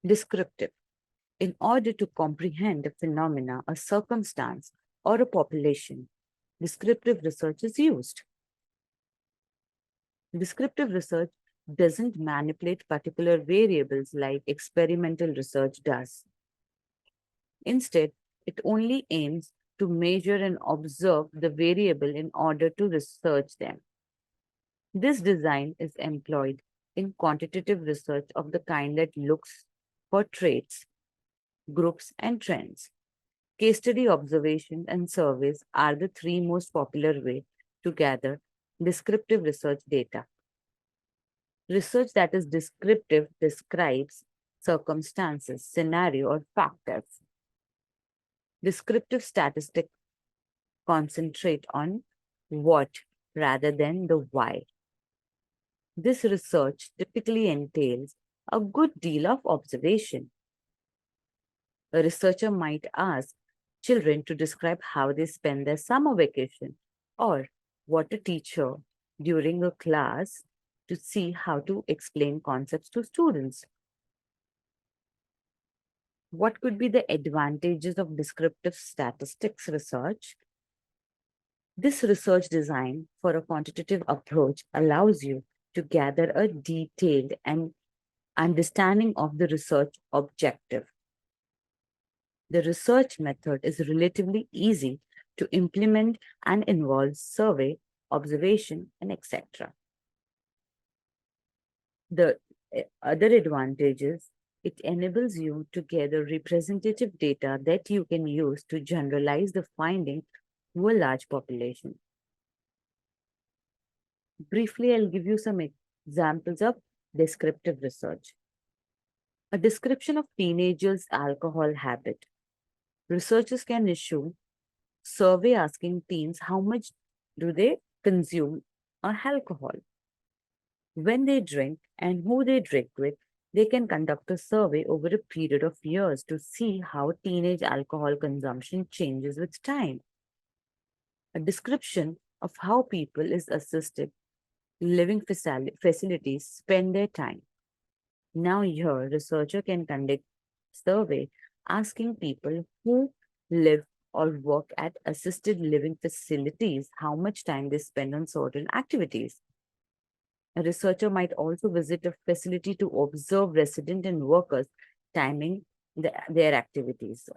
Descriptive. In order to comprehend a phenomena, a circumstance, or a population, descriptive research is used. Descriptive research doesn't manipulate particular variables like experimental research does. Instead, it only aims to measure and observe the variable in order to research them. This design is employed in quantitative research of the kind that looks for traits, groups, and trends. Case study observations and surveys are the three most popular ways to gather descriptive research data. Research that is descriptive describes circumstances, scenario, or factors. Descriptive statistics concentrate on what rather than the why. This research typically entails a good deal of observation. A researcher might ask children to describe how they spend their summer vacation or what a teacher during a class to see how to explain concepts to students. What could be the advantages of descriptive statistics research? This research design for a quantitative approach allows you to gather a detailed and understanding of the research objective. The research method is relatively easy to implement and involves survey, observation, and etc. The other advantages, it enables you to gather representative data that you can use to generalize the findings to a large population. Briefly, I'll give you some examples of descriptive research. A description of teenagers' alcohol habit. Researchers can issue survey asking teens how much do they consume alcohol, when they drink, and who they drink with. They can conduct a survey over a period of years to see how teenage alcohol consumption changes with time. A description of how people is assisted living facilities spend their time. Now here, researcher can conduct survey asking people who live or work at assisted living facilities how much time they spend on certain activities. A researcher might also visit a facility to observe resident and workers timing their activities.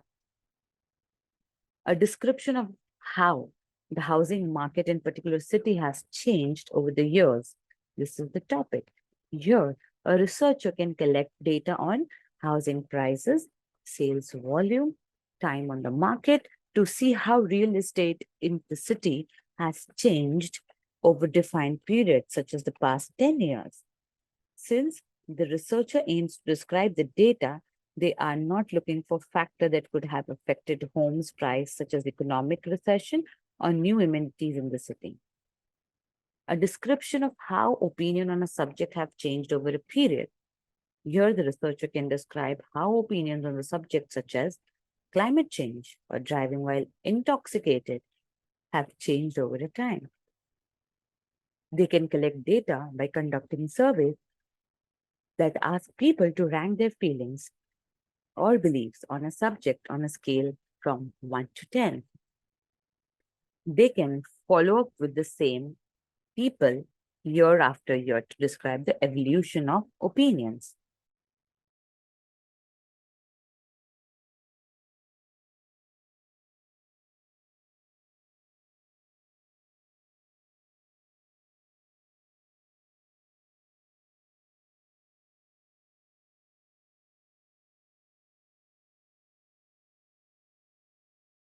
A description of how the housing market in particular city has changed over the years. This is the topic. Here, a researcher can collect data on housing prices, sales volume, time on the market to see how real estate in the city has changed over defined periods, such as the past 10 years. Since the researcher aims to describe the data, they are not looking for factors that could have affected homes price, such as economic recession or new amenities in the city. A description of how opinion on a subject have changed over a period. Here, the researcher can describe how opinions on the subject, such as climate change or driving while intoxicated, have changed over a time. They can collect data by conducting surveys that ask people to rank their feelings or beliefs on a subject on a scale from 1 to 10. They can follow up with the same people year after year to describe the evolution of opinions.